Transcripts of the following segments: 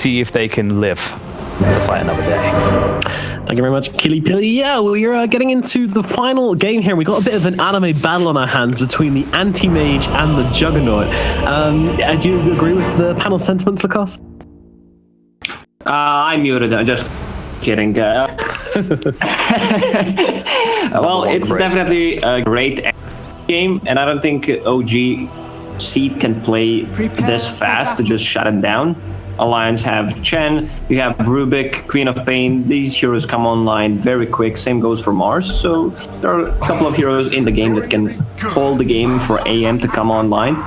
see if they can live to fight another day. Thank you very much, Killy Pilly. Yeah, we're getting into the final game here. We got a bit of an anime battle on our hands between the Anti-Mage and the Juggernaut. Do you agree with the panel sentiments, Lacoste? I muted. I'm just kidding. Well, it's definitely a great game, and I don't think OG Seed can play this fast to just shut him down. Alliance have Chen, you have Rubik, Queen of Pain. These heroes come online very quick. Same goes for Mars. So there are a couple of heroes in the game that can hold the game for AM to come online.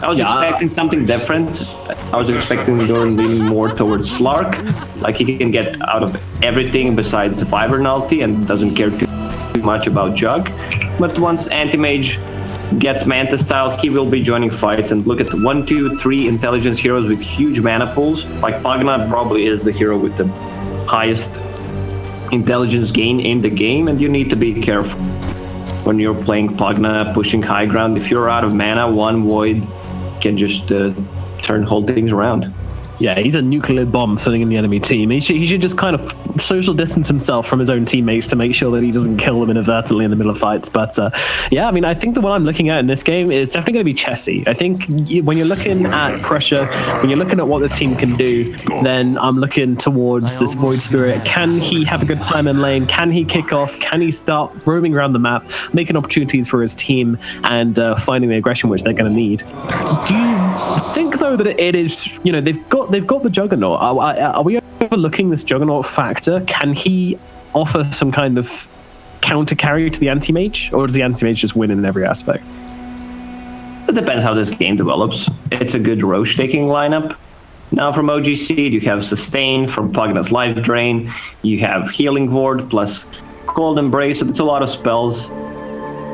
I was expecting something different. I was expecting to go leaning more towards Slark. Like he can get out of everything besides the Fiber Nulty and doesn't care too much about Jug. But once Anti-Mage gets Manta style, he will be joining fights. And look at the 1, 2, 3 intelligence heroes with huge mana pools. Like Pagna probably is the hero with the highest intelligence gain in the game, and you need to be careful when you're playing Pagna, pushing high ground. If you're out of mana, one Void can just turn whole things around. Yeah, he's a nuclear bomb sitting in the enemy team. He should just kind of social distance himself from his own teammates to make sure that he doesn't kill them inadvertently in the middle of fights. But yeah, I mean, I think the one I'm looking at in this game is definitely going to be Chessie. I think when you're looking at pressure, when you're looking at what this team can do, then I'm looking towards this Void Spirit. Can he have a good time in lane? Can he kick off? Can he start roaming around the map, making opportunities for his team and finding the aggression which they're going to need? Do you think, though, that it is, you know, they've got the Juggernaut. Are we overlooking this Juggernaut factor? Can he offer some kind of counter carry to the Anti-Mage, or does the Anti-Mage just win in every aspect? It depends how this game develops. It's a good Roche taking lineup. Now from OG Seed, you have Sustain from Pugna's Life Drain. You have Healing Ward plus Cold Embrace. So it's a lot of spells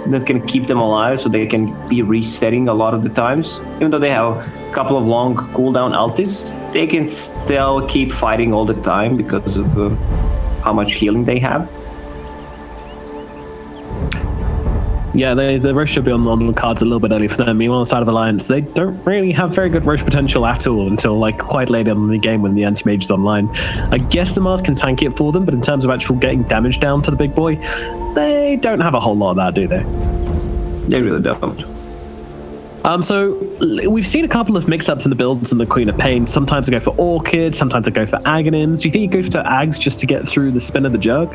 that can keep them alive, so they can be resetting a lot of the times. Even though they have a couple of long cooldown ultis, they can still keep fighting all the time because of how much healing they have. Yeah, the Roche should be on the cards a little bit early for them. Meanwhile, on the side of Alliance, they don't really have very good Roche potential at all until like quite late in the game when the Anti-Mage is online. I guess the Mars can tank it for them, but in terms of actual getting damage down to the big boy, they don't have a whole lot of that, do they? They really don't. So we've seen a couple of mix-ups in the builds in the Queen of Pain. Sometimes I go for Orchid, sometimes I go for Aghanims. Do you think you go for Ags just to get through the spin of the Jug?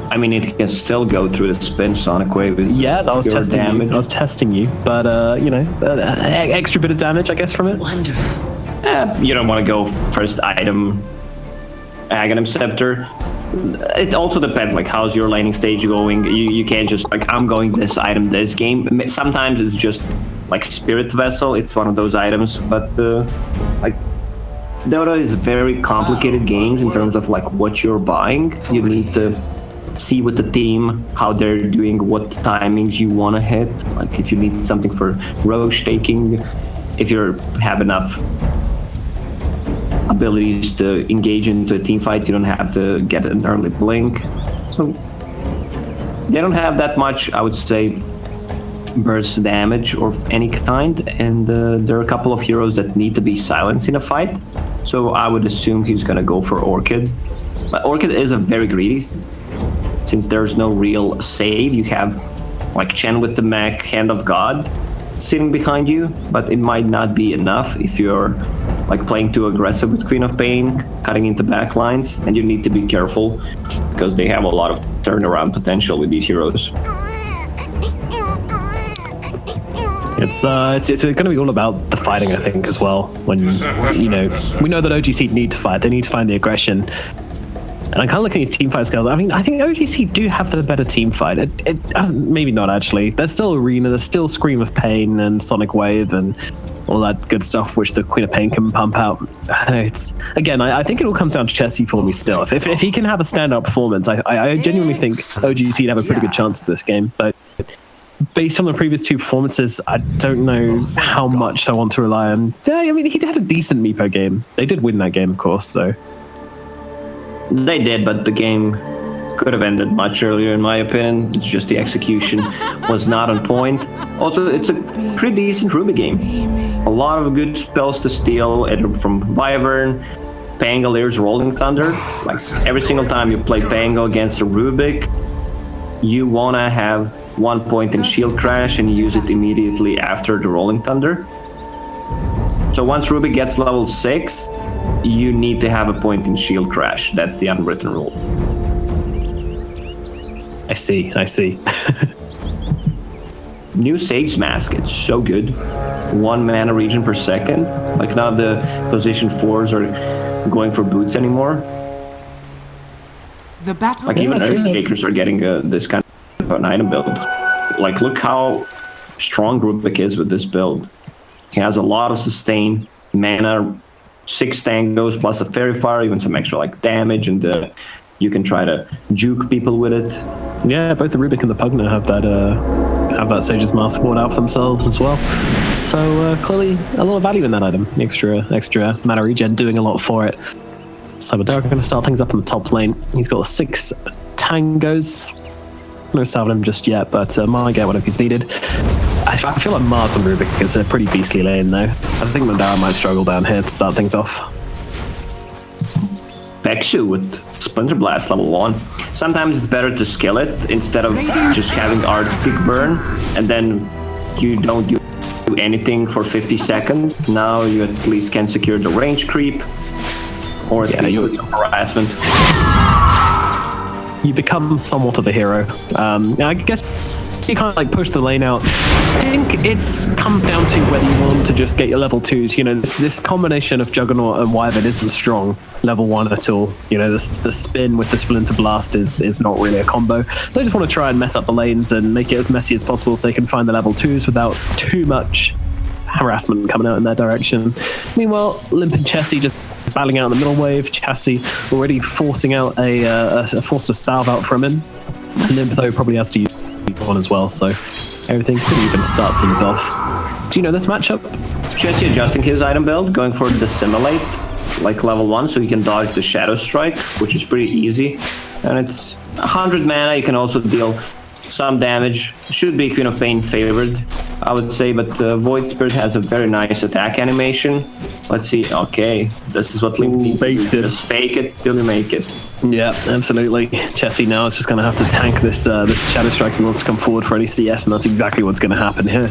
I mean, it can still go through the spin. Sonic Wave is that was testing damage. You. I was testing you, but extra bit of damage, I guess, from it. Wonderful. You don't want to go first item Aghanim Scepter. It also depends, like, how's your laning stage going. You can't just, like, I'm going this item this game. Sometimes it's just, like, Spirit Vessel. It's one of those items, but, like, Dota is very complicated games in terms of, like, what you're buying. You need to see with the team how they're doing, what timings you want to hit. Like, if you need something for Roche taking, if you have enough abilities to engage into a team fight, you don't have to get an early blink. So they don't have that much, I would say, burst damage or any kind, and there are a couple of heroes that need to be silenced in a fight. So I would assume he's gonna go for Orchid. But Orchid is a very greedy. Since there's no real save, you have like Chen with the mech, Hand of God sitting behind you, but it might not be enough if you're like playing too aggressive with Queen of Pain, cutting into backlines, and you need to be careful because they have a lot of turnaround potential with these heroes. It's going to be all about the fighting, I think, as well. When, you know, we know that OGC need to fight. They need to find the aggression. And I'm kind of looking at these team fight skills. I mean, I think OGC do have the better team fight. Maybe not, actually. There's still Arena, there's still Scream of Pain and Sonic Wave and all that good stuff which the Queen of Pain can pump out. I think it all comes down to Chessie for me still. If he can have a standout performance, I genuinely think OGC have a pretty good chance of this game. But based on the previous two performances, I don't know how much I want to rely on. Yeah, I mean, he had a decent Meepo game. They did win that game, of course, so... They did, but the game could have ended much earlier, in my opinion. It's just the execution was not on point. Also, it's a pretty decent Ruby game. A lot of good spells to steal, either from Wyvern, Pangalier's Rolling Thunder. Like, every single time you play Pango against a Rubik, you want to have 1 point in Shield Crash and use it immediately after the Rolling Thunder. So once Rubik gets level 6, you need to have a point in Shield Crash. That's the unwritten rule. I see. New Sage Mask, it's so good. 1 mana regen per second. Like, now the position 4s are going for boots anymore. The battle. Like, even Earth Shakers are getting this kind of an item build. Like, look how strong Rubik is with this build. He has a lot of sustain, mana, 6 tangos plus a fairy fire, even some extra like damage, and you can try to juke people with it. Yeah, both the Rubik and the Pugna have that Sage's Mask board out for themselves as well. So clearly a lot of value in that item. Extra mana regen doing a lot for it. So Madara going to start things up in the top lane. He's got 6 tangos. No salving him just yet, but might get one if he's needed. I feel like Mars and Rubik is a pretty beastly lane though. I think Madara might struggle down here to start things off. Pexu with Splinter Blast level 1. Sometimes it's better to skill it instead of just having Arctic Burn and then you don't do anything for 50 seconds. Now you at least can secure the range creep or at least some harassment. You become somewhat of a hero. I guess you kind of like push the lane out. I think it comes down to whether you want to just get your level 2s. You know, this combination of Juggernaut and Wyvern isn't strong level 1 at all. You know, the spin with the Splinter Blast is not really a combo. So they just want to try and mess up the lanes and make it as messy as possible so they can find the level 2s without too much harassment coming out in their direction. Meanwhile, Limp and Chessie just battling out in the middle wave. Chessie already forcing out forced a salve out from him. Limp though probably has to use one as well, so everything could even start things off. Do you know this matchup? Chessie adjusting his item build, going for Dissimulate, like level 1, so you can dodge the Shadow Strike, which is pretty easy. And it's 100 mana, you can also deal some damage. Should be Queen of Pain favored, I would say, but Void Spirit has a very nice attack animation. Let's see. Okay, this is what Link needs to do. Just fake it till you make it. Yeah, absolutely. Chessie now is just going to have to tank this Shadow Strike and wants to come forward for any CS, and that's exactly what's going to happen here.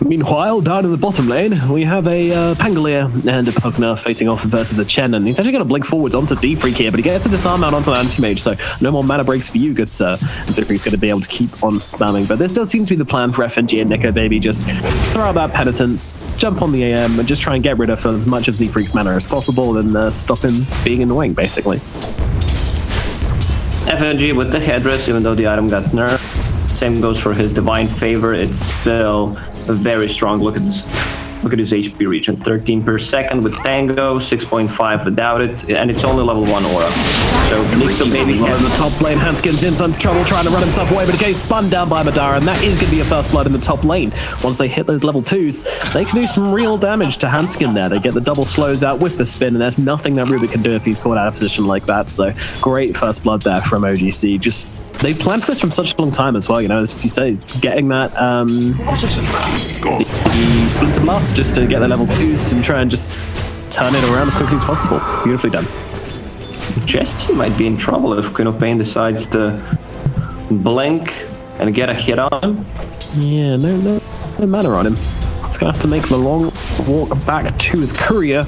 Meanwhile, down in the bottom lane, we have a Pangolier and a Pugna facing off versus a Chen, and he's actually going to blink forwards onto Z-Freak here, but he gets a disarm out onto the anti-mage, so no more mana breaks for you, good sir. And Z-Freak's going to be able to keep on spamming, but this does seem to be the plan for FNG and Nico, baby. Just throw out that Penitence, jump on the AM, and just try and get rid of as much of Z-Freak's mana as possible, and stop him being annoying, basically. FNG with the headdress, even though the item got nerfed. Same goes for his Divine Favor. It's still very strong. Look at this. Look at his HP regen. 13 per second with Tango, 6.5 without it, and it's only level 1 aura. So Nixo baby in the top lane, Hanskin's in some trouble trying to run himself away, but it gets spun down by Madara, and that is going to be a first blood in the top lane. Once they hit those level 2s, they can do some real damage to Hanskin there. They get the double slows out with the spin, and there's nothing that Rubik can do if he's caught out of position like that. So great first blood there from OGC. Just they've planned for this from such a long time as well, you know, as you say, getting that the Splinter Blast just to get their level 2s and try and just turn it around as quickly as possible. Beautifully done. Chessie might be in trouble if Queen of Pain decides to blink and get a hit on him. Yeah, no mana on him. He's gonna have to make the long walk back to his courier.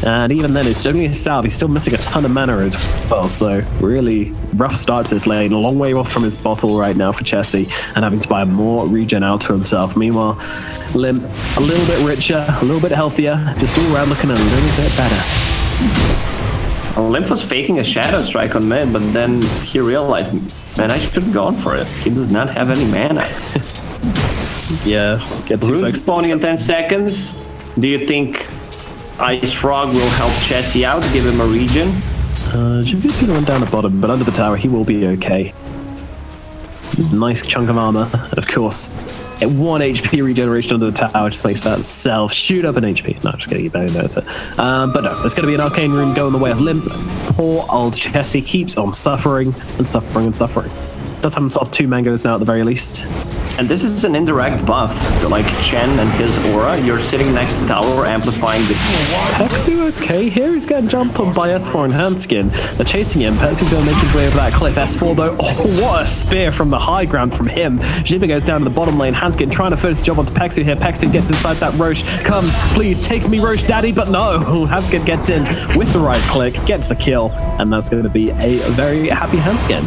And even then, it's only his salve. He's still missing a ton of mana as well. So really rough start to this lane. A long way off from his bottle right now for Chessie, and having to buy more regen out to himself. Meanwhile, Limp a little bit richer, a little bit healthier, just all around looking a little bit better. Limp was faking a Shadow Strike on mid, but then he realized, man, I should have gone for it. He does not have any mana. Yeah, get too Rune spawning in 10 seconds. Do you think Ice Frog will help Chessie out, give him a regen? Jimmy's gonna run down the bottom, but under the tower he will be okay. Nice chunk of armor, and of course, 1 HP regeneration under the tower just makes that self shoot up an HP. No, just kidding, you barely notice it. But no, there's going to be an arcane rune going the way of Limp. Poor old Chessie keeps on suffering and suffering and suffering. Does have himself 2 mangoes now at the very least. And this is an indirect buff to like Chen and his aura. You're sitting next to the tower, amplifying the... Pexu okay here, he's getting jumped on by S4 and Handskin. They're chasing him, Pexu's going to make his way over that cliff. S4 though, oh what a spear from the high ground from him. Jiba goes down to the bottom lane, Handskin trying to finish the job onto Pexu here. Pexu gets inside that Roche, come please take me Roche daddy, but no, Handskin gets in with the right click, gets the kill, and that's going to be a very happy Handskin.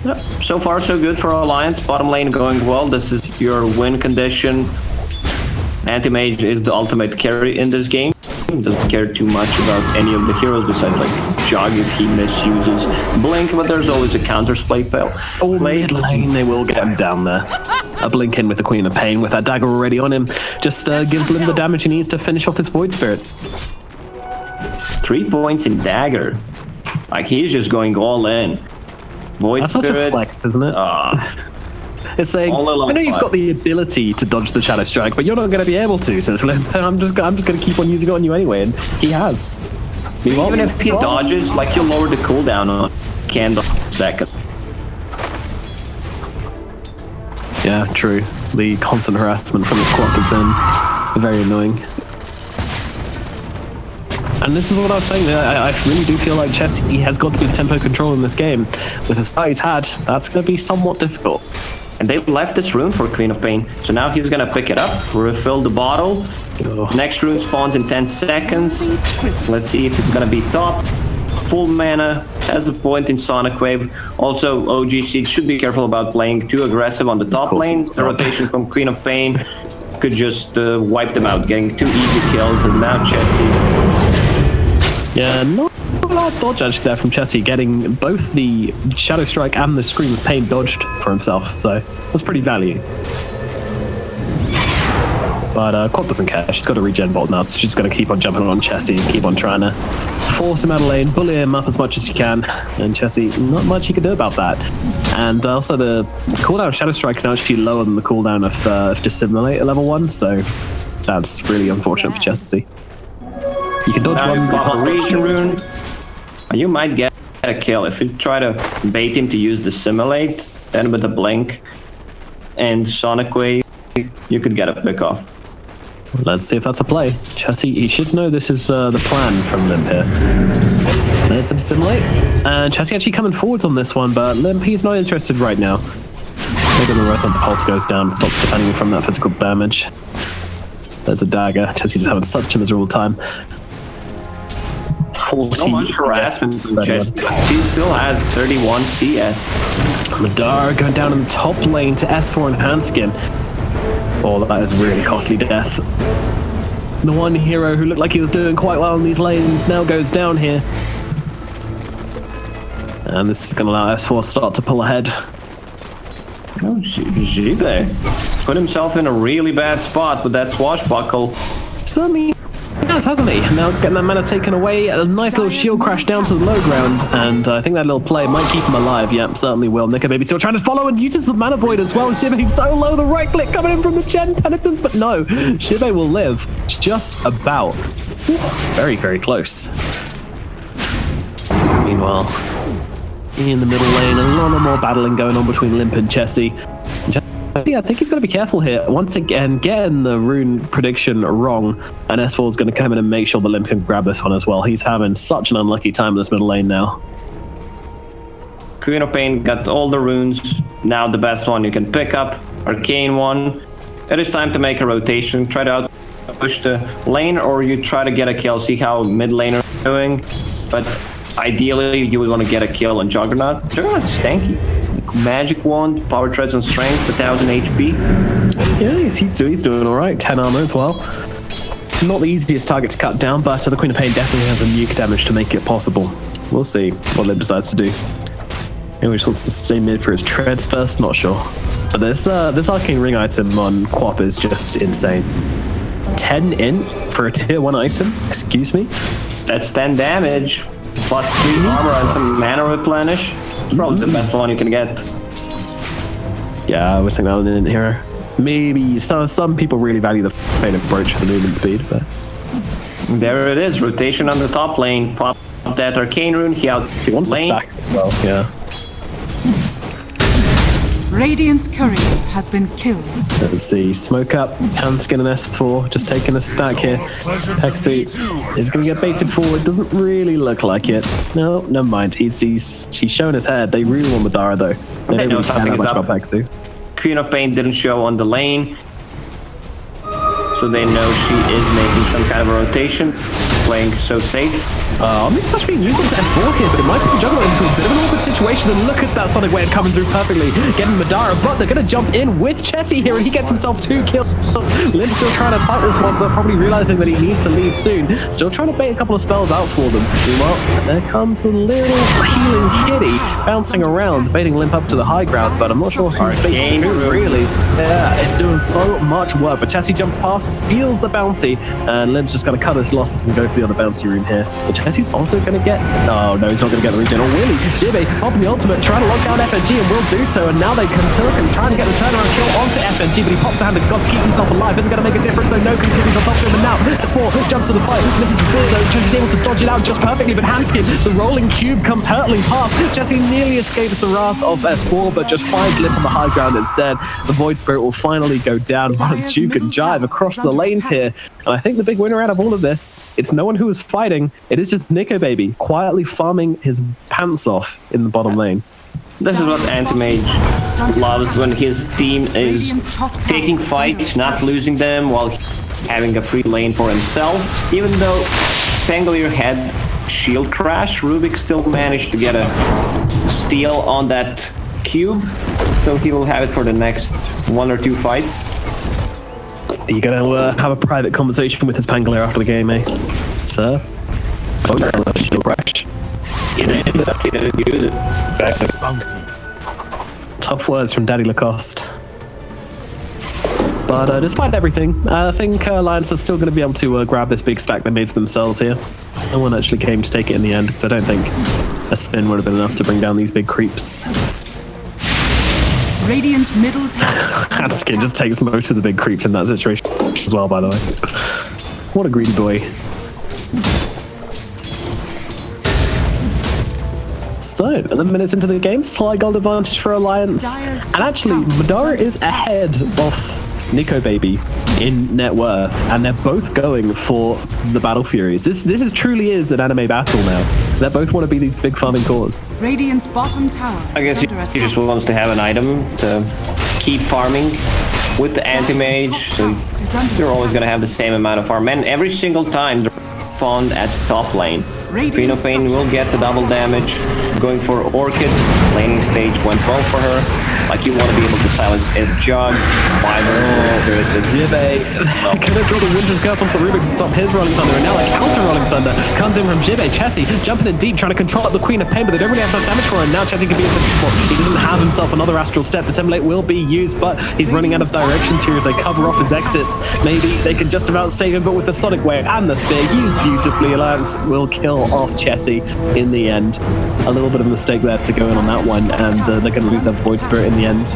Yep. So far, so good for Alliance. Bottom lane going well. This is your win condition. Anti-Mage is the ultimate carry in this game. Doesn't care too much about any of the heroes besides like Jog if he misuses Blink, but there's always a counter-play spell. Oh, mid lane, they will get him down there. A Blink in with the Queen of Pain with that dagger already on him. Just gives him the damage he needs to finish off this Void Spirit. 3 points in dagger. Like he's just going all in. Void That's Spirit. such a flex, isn't it? It's saying, I know you've got the ability to dodge the Shadow Strike, but you're not going to be able to. So it's like, I'm just going to keep on using it on you anyway, and he has. Meanwhile, even if he dodges, like you lower the cooldown on Candle second. Yeah, true. The constant harassment from the squad has been very annoying. And this is what I was saying. I really do feel like Chessie has got to be the tempo control in this game. With the start he's had, that's going to be somewhat difficult. And they've left this rune for Queen of Pain. So now he's going to pick it up, refill the bottle. Oh. Next rune spawns in 10 seconds. Let's see if it's going to be top. Full mana, has a point in Sonic Wave. Also, OGC should be careful about playing too aggressive on the top lane. The rotation from Queen of Pain could just wipe them out, getting 2 easy kills. And now Chessie... Yeah, not a lot of dodge actually there from Chessie, getting both the Shadow Strike and the Scream of Pain dodged for himself, so that's pretty value. But Quad doesn't care, she's got a regen bolt now, so she's going to keep on jumping on Chessie and keep on trying to force him out of lane, bully him up as much as you can, and Chessie, not much you can do about that. And also the cooldown of Shadow Strike is actually lower than the cooldown of Dissimulate at level 1, so that's really unfortunate for Chessie. You can dodge one, pop a region rune. You might get a kill if you try to bait him to use the Simulate, then with the Blink and Sonic Wave, you could get a pick off. Let's see if that's a play. Chessie, he should know this is the plan from Limp here. There's a Simulate, and Chessie actually coming forwards on this one, but Limp, he's not interested right now. Maybe the rest of the pulse goes down, stops defending him from that physical damage. There's a dagger. Chessie just having such a miserable time. 40 so much harassment from Chessie. He still has 31 CS. Madara going down in the top lane to S4 and Handskin. Oh, that is really costly death. The one hero who looked like he was doing quite well in these lanes now goes down here. And this is going to allow S4 to start to pull ahead. Oh, Jibe put himself in a really bad spot with that swashbuckle. Certainly has, hasn't he? Now getting that mana taken away, a nice little shield crash down to the low ground, and I think that little play might keep him alive. Yep, certainly will. Nika Baby still trying to follow and uses the mana void as well. Shibe, he's so low, the right click coming in from the Chen penitence, but no, Shibe will live just about. Very, very close. Meanwhile, in the middle lane, a lot more battling going on between Limp and Chessie. Yeah, I think he's got to be careful here. Once again, getting the rune prediction wrong, and S4 is going to come in and make sure the Limp can grab this one as well. He's having such an unlucky time in this middle lane now. Queen of Pain got all the runes. Now the best one you can pick up, Arcane one. It is time to make a rotation. Try to push the lane, or you try to get a kill. See how mid laner is doing. But ideally, you would want to get a kill on Juggernaut. Juggernaut's stanky. Magic wand, power treads and strength, 1000 HP. Yeah, he's doing all right. 10 armor as well. Not the easiest target to cut down, but the Queen of Pain definitely has a nuke damage to make it possible. We'll see what Limp decides to do. Maybe he just wants to stay mid for his treads first, not sure. But this arcane ring item on Quap is just insane. 10 int for a tier 1 item? Excuse me? That's 10 damage. Plus 3 armor and some mana replenish. It's probably the best one you can get. Yeah, I would think that was an hero. Maybe some people really value the Fade approach for the movement speed, but there it is. Rotation on the top lane. Pop that Arcane Rune. He wants to stack as well. Yeah. Radiant's courier has been killed. Let's see. Smoke up. Hanskin and S4 just taking a stack here. Hexy is going to get baited forward. Doesn't really look like it. No, never mind. She's shown his head. They really want Madara though. They don't really care that much about Hexy. Queen of Pain didn't show on the lane, so they know she is making some kind of a rotation, playing so safe. This touch being used onto S4 here, but it might be juggled into a bit of an awkward situation. And look at that Sonic Wave coming through perfectly, getting Madara, but they're going to jump in with Chessie here, and he gets himself 2 kills. Limp's still trying to fight this one, but probably realizing that he needs to leave soon. Still trying to bait a couple of spells out for them. Meanwhile, there comes the little healing kitty bouncing around, baiting Limp up to the high ground, but I'm not sure how baiting really. Yeah, it's doing so much work, but Chessie jumps past, steals the bounty, and Limp's just going to cut his losses and go for the other bounty room here. But Chessie's also going to get... Oh, no, he's not going to get the regen. Oh, really? Jibe popping the ultimate, trying to lock down FNG, and will do so. And now they can Silicon trying to get the turnaround kill onto FNG, but he pops a hand and got to keep himself alive. Isn't going to make a difference, though. No, because Jibe's on top of him. And now S4 jumps to the fight. Misses his spear, though. Chessie's able to dodge it out just perfectly, but Hanskin, the rolling cube, comes hurtling past. Jessie nearly escapes the wrath of S4, but just finds Limp on the high ground instead. The Void Spirit will finally go down. What a juke and jive across the lanes here. And I think the big winner out of all of this, it's no one who is fighting. It is just Nico Baby quietly farming his pants off in the bottom lane. This is what Anti-Mage loves, when his team is taking fights, not losing them, while having a free lane for himself. Even though Pangolier had shield crash, Rubik still managed to get a steal on that cube, so he will have it for the next 1 or 2 fights. Are you gonna have a private conversation with his Pangolier after the game, eh? Sir? Shield crash. He didn't use it. Tough words from Daddy Lacoste. But despite everything, I think Alliance are still going to be able to grab this big stack they made for themselves here. No one actually came to take it in the end, because I don't think a spin would have been enough to bring down these big creeps. Radiant's middle tower. Hanskin just takes most of the big creeps in that situation as well, by the way. What a greedy boy. So, 11 minutes into the game, slight gold advantage for Alliance. And actually, Madara is ahead of Nico Baby in net worth, and they're both going for the Battle Furies. This truly is an anime battle now. They both want to be these big farming cores. Radiant's bottom tower. I guess he just wants to have an item to keep farming with the Anti-Mage, so you're always going to have the same amount of farm. And every single time they're spawned at top lane. Queen of Pain will get the double damage. Going for Orchid. Laning stage went well for her. Like, you want to be able to silence a Jug. There is the Jibe. Gonna draw the Winter's Curse off the Rubik's and stop his Rolling Thunder. And now a counter Rolling Thunder comes in from Jibe. Chessie jumping in deep, trying to control up the Queen of Pain, but they don't really have enough damage for her. And now Chessie can be in such trouble. He doesn't have himself another Astral Step. Dissemblate will be used, but he's running out of directions here as they cover off his exits. Maybe they can just about save him, but with the Sonic Wave and the Spear used beautifully, Alliance will kill off Chessie in the end. A little bit of a mistake there to go in on that one, and they're going to lose that Void Spirit in the end.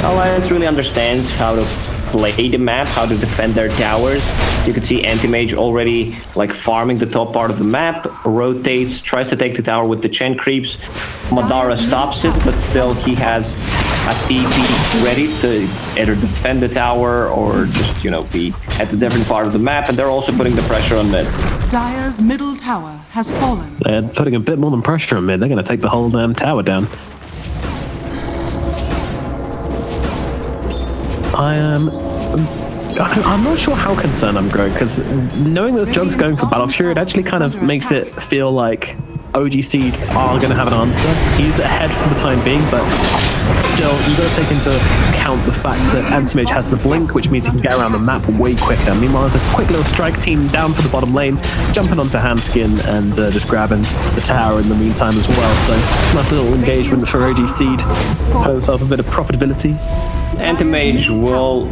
Alliance really understands how to play the map, how to defend their towers. You can see Anti-Mage already like farming the top part of the map, rotates, tries to take the tower with the Chen creeps. Madara stops it, but still he has a TP ready to either defend the tower or just, you know, be at a different part of the map, and they're also putting the pressure on mid. Dire's middle tower has fallen. They're putting a bit more than pressure on mid. They're going to take the whole damn tower down. I'm not sure how concerned I'm growing, because knowing those Jugs going for Battle Fury, it actually kind of makes it feel like OG Seed are going to have an answer. He's ahead for the time being, but still, you got to take into account the fact that Anti-Mage has the Blink, which means he can get around the map way quicker. Meanwhile, there's a quick little strike team down for the bottom lane, jumping onto Hanskin and just grabbing the tower in the meantime as well. So, nice little engagement for OG Seed. Had himself a bit of profitability. Anti-Mage will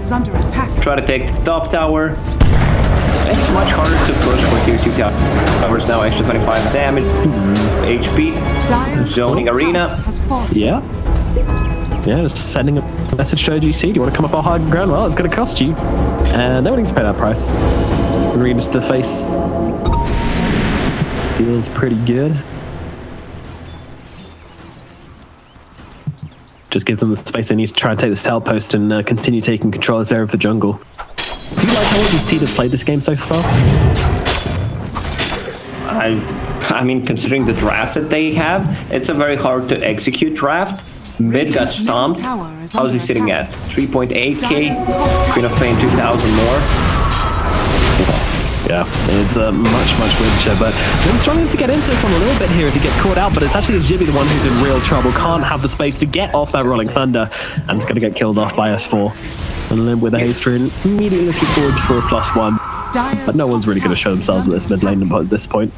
try to take the top tower. It's much harder to push with tier 2 towers now. Extra 25 damage, HP, zoning arena. Yeah. Yeah, just sending a message to OGC. Do you want to come up our high ground? Well, it's going to cost you. And no one needs to pay that price. Arenas to the face. Feels pretty good. Just gives them the space they need to try and take this outpost and continue taking control of this area of the jungle. Do you like how these teams have played this game so far? I mean, considering the draft that they have, it's a very hard to execute draft. Mid got stomped. How's he sitting at? 3.8k. Queen of Pain 2,000 more. Yeah, it's much richer, but I'm struggling to get into this one a little bit here as he gets caught out, but it's actually Jibby the one who's in real trouble, can't have the space to get off that Rolling Thunder, and is going to get killed off by S4. And then with a haste rune, immediately looking forward for a +1. But no one's really going to show themselves at this mid lane at this point.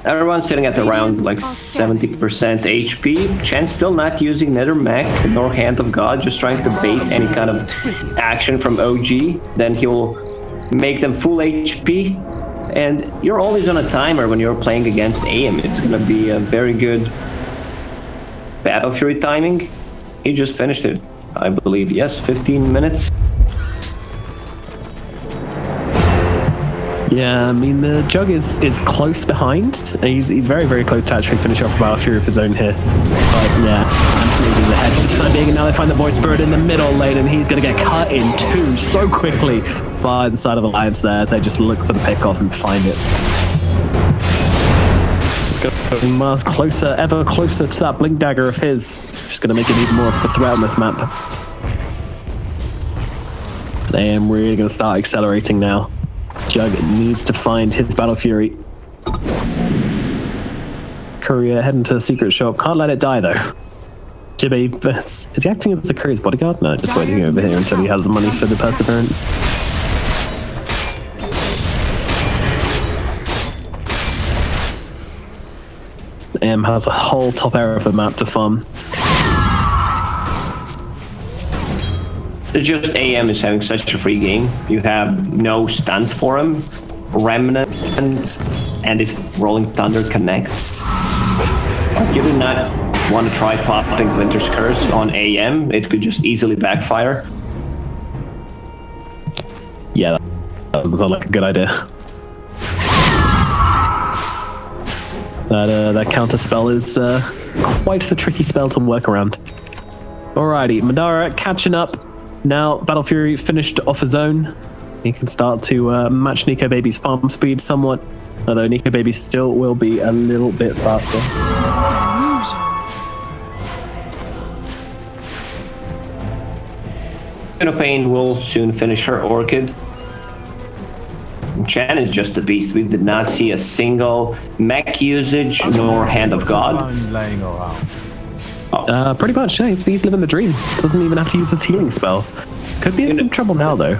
Everyone's sitting at around like 70% HP. Chen's still not using Nether Mech nor Hand of God, just trying to bait any kind of action from OG. Then he'll make them full HP. And you're always on a timer when you're playing against AM. It's going to be a very good Battle Fury timing. He just finished it, I believe. Yes, 15 minutes. Yeah, I mean, the Jug is close behind. He's very close to actually finish off Battle Fury of his own here. But yeah, absolutely the head for the time being. And now they find the Void Spirit in the middle lane, and he's going to get cut in two so quickly by the side of Alliance there as they just look for the pick-off and find it. Getting Mars closer, ever closer to that Blink Dagger of his. Just going to make it even more of a threat on this map. They am really going to start accelerating now. Jug needs to find his Battle Fury. Courier heading to the secret shop. Can't let it die though. Jibby, is he acting as the Courier's bodyguard? No, just waiting over here until he has the money for the Perseverance. M has a whole top area of the map to farm. It's just AM is having such a free game. You have no stunts for him, Remnant, and if Rolling Thunder connects, you do not want to try popping Winter's Curse on AM. It could just easily backfire. Yeah, that doesn't sound like a good idea. That counter spell is quite the tricky spell to work around. Alrighty, Madara catching up. Now, Battle Fury finished off his own. He can start to match Nico Baby's farm speed somewhat, although Nico Baby still will be a little bit faster. Queen of Pain will soon finish her Orchid. Chen is just a beast. We did not see a single mech usage nor Hand of God. Pretty much, yeah, he's living the dream. Doesn't even have to use his healing spells. Could be in some trouble now, though.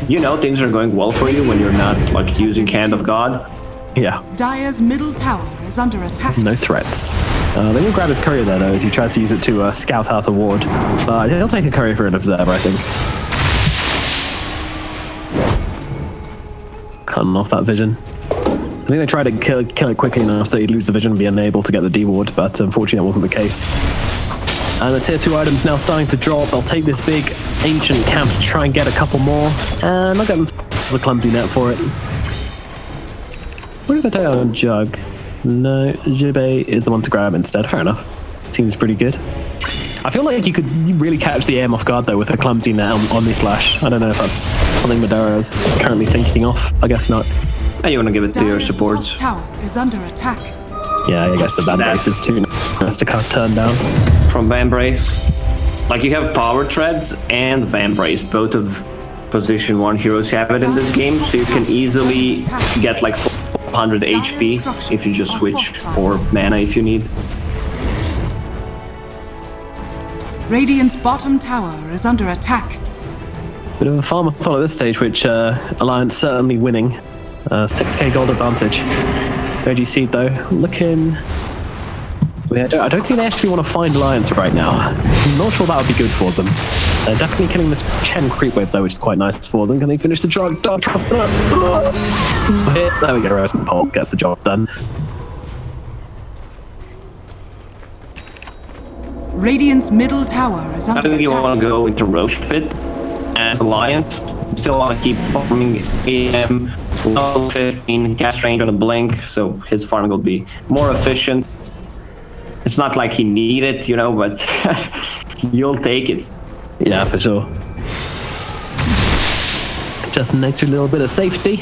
You know things are going well for you when you're not, like, using Hand of God. Yeah. Dire's middle tower is under attack. No threats. They will grab his courier there, though, as he tries to use it to scout out a ward. But he'll take a courier for an observer, I think. Cutting off that vision. I think they tried to kill it quickly enough so he'd lose the vision and be unable to get the D ward, but unfortunately that wasn't the case. And the tier 2 items now starting to drop. They'll take this big ancient camp to try and get a couple more, and they'll get themselves a clumsy net for it. What did they take on Jug? No, Jibbe is the one to grab instead. Fair enough. Seems pretty good. I feel like you could really catch the aim off guard though with a clumsy net on the slash. I don't know if that's something Madara is currently thinking of. I guess not. You want to give it to your supports. Tower is under attack. Yeah, I guess the Van Brace is too nice to turn down. From Van Brace, like you have Power Treads and Van Brace, both of position 1 heroes have it in this game, so you can easily get like 400 HP if you just switch, or mana if you need. Radiant's bottom tower is under attack. Bit of a farm-a-thon at this stage, which Alliance certainly winning. 6k gold advantage. OG Seed though, looking... I don't think they actually want to find Alliance right now. I'm not sure that would be good for them. They're definitely killing this Chen creep wave though, which is quite nice for them. Can they finish the job? There we go, Rose and Paul gets the job done. Radiant's middle tower is I under think you attack. want to go into Roche Pit as Alliance. You still want to keep farming AM, level 15, cast range on a blink, so his farming will be more efficient. It's not like he need it, you know, but you'll take it. Yeah, for sure. Just an extra little bit of safety.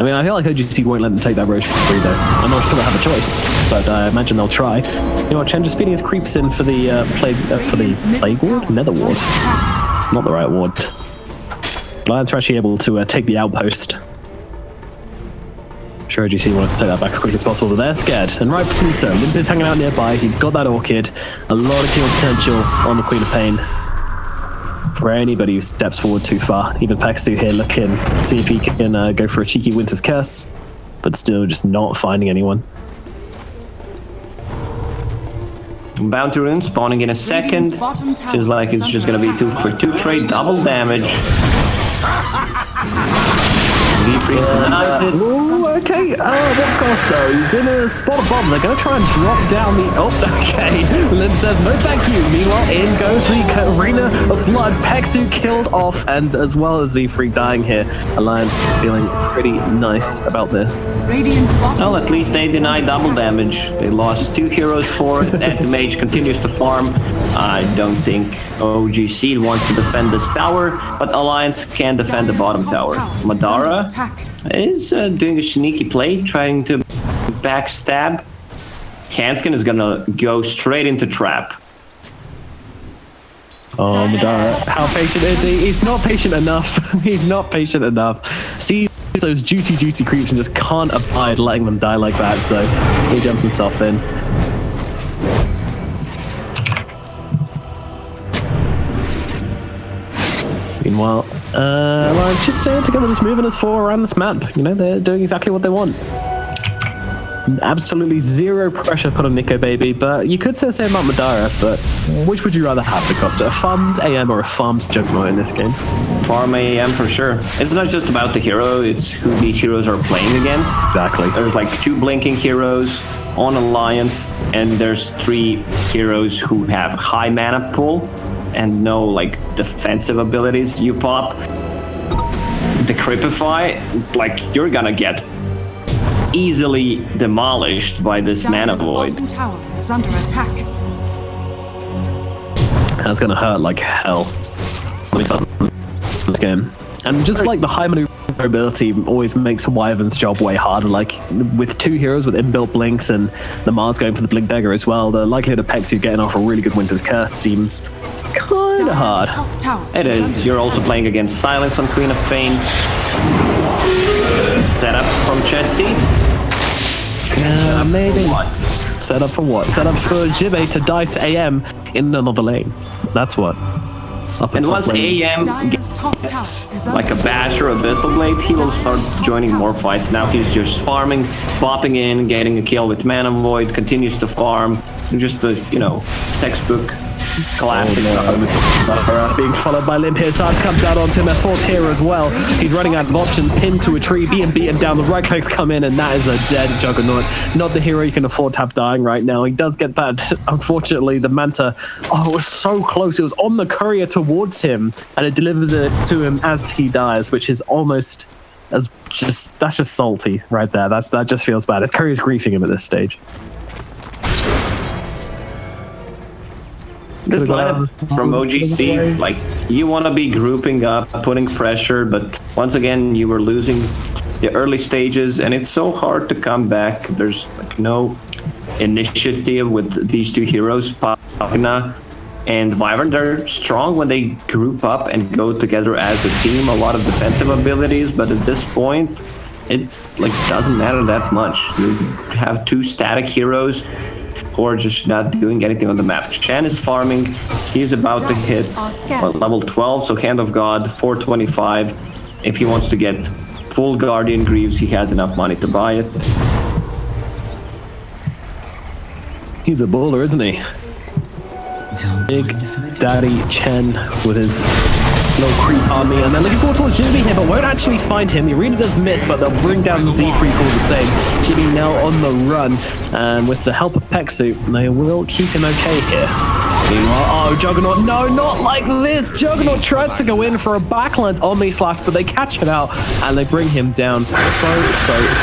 I mean, I feel like OGC won't let them take that Roche for free, though. I'm not sure they'll have a choice, but I imagine they'll try. You know what, Chen just feeding his creeps in for the plague ward? Nether ward. It's not the right ward. Lions are actually able to take the outpost. I'm sure OGC wanted to take that back as quickly as possible, but they're scared, and rightfully so. Limp is hanging out nearby, he's got that Orchid, a lot of kill potential on the Queen of Pain. For anybody who steps forward too far. Even Pexu here looking, see if he can go for a cheeky Winter's Curse, but still just not finding anyone. Bounty rune spawning in a second. Feels like it's just gonna be 2 for 2 trade, double damage. Ooh, okay. Oh, what cost though? He's in a spot of bomb. They're going to try and drop down the... Oh, okay. Lim says, no thank you. Meanwhile, in goes the Arena of Blood. Pexu killed off, and as well as Z-Freak dying here. Alliance feeling pretty nice about this. Radiant's bottom Well, at least they deny double damage. They lost 2 heroes for it, and the mage continues to farm. I don't think OGC wants to defend this tower, but Alliance can defend the bottom tower. Madara is doing a sneaky play, trying to backstab. Hanskin is gonna go straight into trap. Oh, Madara. How patient is he? He's not patient enough. He's not patient enough. See those juicy creeps and just can't abide letting them die like that, so he jumps himself in. Meanwhile, Alliance just staying together, just moving us forward around this map. You know, they're doing exactly what they want. Absolutely zero pressure put on Nico Baby, but you could say the same about Madara, but which would you rather have, Costa? A farmed AM or a farmed Juggernaut in this game? Farm AM for sure. It's not just about the hero, it's who these heroes are playing against. Exactly. There's like 2 blinking heroes on Alliance, and there's 3 heroes who have high mana pool and no like defensive abilities. You pop the Cripify, like you're gonna get easily demolished by this mana void. bottom tower is under attack. That's gonna hurt like hell. This game. And just like the high maneuverability always makes Wyvern's job way harder. Like with 2 heroes with inbuilt blinks and the Mars going for the blink dagger as well, the likelihood of Pexu getting off a really good Winter's Curse seems kinda hard. Top tower It is. You're also playing against Silence on Queen of Pain. Setup from Chessie. Maybe. Set up for what? Set up for Jibe to dive to AM in another lane. That's what. Up And top once lane. AM Dire's top gets tower is like a under Bash or Abyssal Blade, he will start joining more fights. Now he's just farming, popping in, getting a kill with Mana Void, continues to farm. Just a, you know, textbook classic. Being followed by Limp here. Sarge comes out onto him as fourth hero as well. He's running out of options, pinned to a tree, being beaten down. The right clicks come in, and that is a dead Juggernaut. Not the hero you can afford to have dying right now. He does get that. Unfortunately, the Manta, oh, it was so close. It was on the courier towards him, and it delivers it to him as he dies, which is almost as that's just salty right there. That just feels bad. His courier's griefing him at this stage. This lineup from OGC, like, you want to be grouping up, putting pressure, but once again, you were losing the early stages, and it's so hard to come back. There's like no initiative with these 2 heroes, Pagna and Wyvern. They're strong when they group up and go together as a team. A lot of defensive abilities, but at this point, it like doesn't matter that much. You have 2 static heroes who are just not doing anything on the map. Chen is farming. He's about to hit level 12, so Hand of God, 425. If he wants to get full Guardian Greaves, he has enough money to buy it. He's a baller, isn't he? Big Daddy Chen with his little creep army, and they're looking forward towards Jimmy here, but won't actually find him. The arena does miss, but they'll bring down Z3 all the same. Jimmy now on the run, and with the help of Pexu, they will keep him okay here. Meanwhile, oh, Juggernaut, no, not like this. Juggernaut tries to go in for a backline Omni Slash, but they catch him out and they bring him down so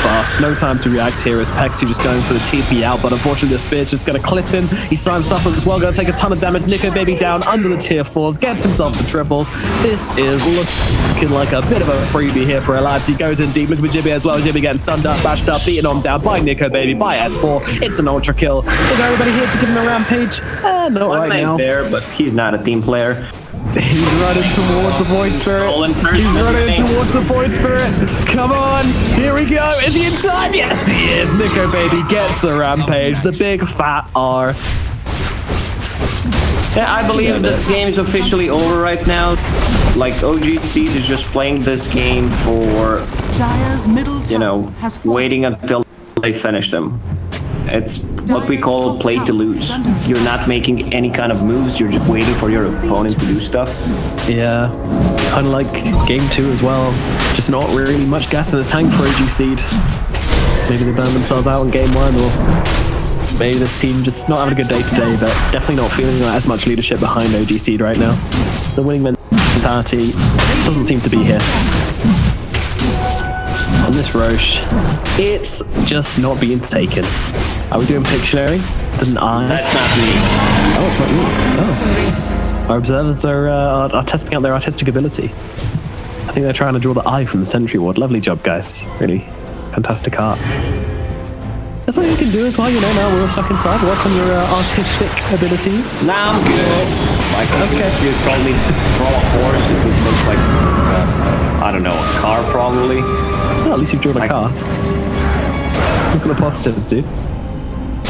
fast. No time to react here as Pexu just going for the TP out, but unfortunately the Spear's just going to clip him. He's silenced up as well, going to take a ton of damage. Nico Baby down under the tier 4s, gets himself the triple. This is looking like a bit of a freebie here for Alliance. He goes in deep, look at Jibby as well. Jibby getting stunned up, bashed up, beaten on down by Nico Baby, by S4. It's an ultra kill. Is everybody here to give him a rampage? Not right now. There, but he's not a team player. He's running towards the Void Spirit. He's running towards the Void Spirit. Come on, here we go. Is he in time? Yes, he is. Nico Baby gets the rampage. The big fat R. Yeah, I believe this game is officially over right now. Like, OG Seed is just playing this game for, Dire's middle tower you know, has fallen. waiting until they finish them. It's what we call play to lose. You're not making any kind of moves, you're just waiting for your opponent to do stuff. Yeah, kind of like game 2 as well. Just not really much gas in the tank for OG Seed. Maybe they burn themselves out in game 1, or maybe this team just not having a good day today, but definitely not feeling as much leadership behind OG Seed right now. The winning mentality doesn't seem to be here. On this Roche, it's just not being taken. Are we doing Pictionary? Didn't I? That's not me. Oh, it's not you. Oh. Our observers are testing out their artistic ability. I think they're trying to draw the eye from the Sentry Ward. Lovely job, guys. Really fantastic art. That's all you can do as well, you know, now we're all stuck inside. Work on your artistic abilities. Nah, I'm good. Like, okay. You'd probably draw a horse. It would look like, I don't know, a car probably. Well, at least you've drawn a car. Look at the positives, dude.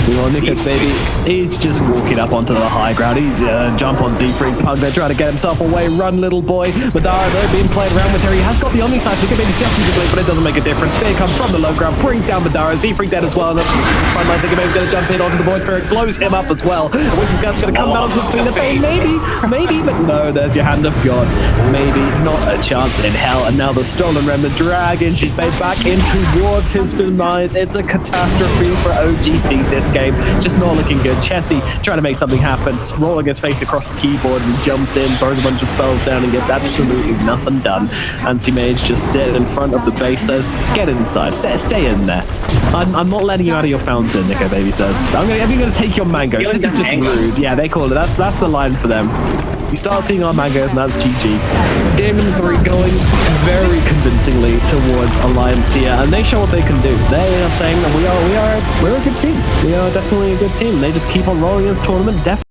Meanwhile, Nico Baby, he's just walking up onto the high ground. He's jump on Z3 Pug. They're trying to get himself away. Run, little boy. Madara, though, being played around with here. He has got the Omni Slash. Nico Baby just using the blade, but it doesn't make a difference. Spear comes from the low ground, brings down Madara. Z3 dead as well. And the front line, Nico Baby's going to jump in onto the Void Spirit, blows him up as well. Which is going to come down to the thing. Maybe, but no, there's your hand of God. Maybe, not a chance in hell. And now the Stolen Remnant Dragon, she's made back in towards his demise. It's a catastrophe for OGC this game. It's just not looking good. Chessie trying to make something happen, rolling his face across the keyboard and jumps in, throws a bunch of spells down and gets absolutely nothing done. Anti-Mage just stood in front of the base, says, get inside, stay in there. I'm not letting you out of your fountain, Nico Baby says. I'm going to take your mango. This is just rude. Yeah, they call it. That's the line for them. You start seeing our mangoes and that's GG. Game number 3 going very convincingly towards Alliance here, and they show what they can do. They are saying that we're a good team. We are definitely a good team. They just keep on rolling in this tournament. Definitely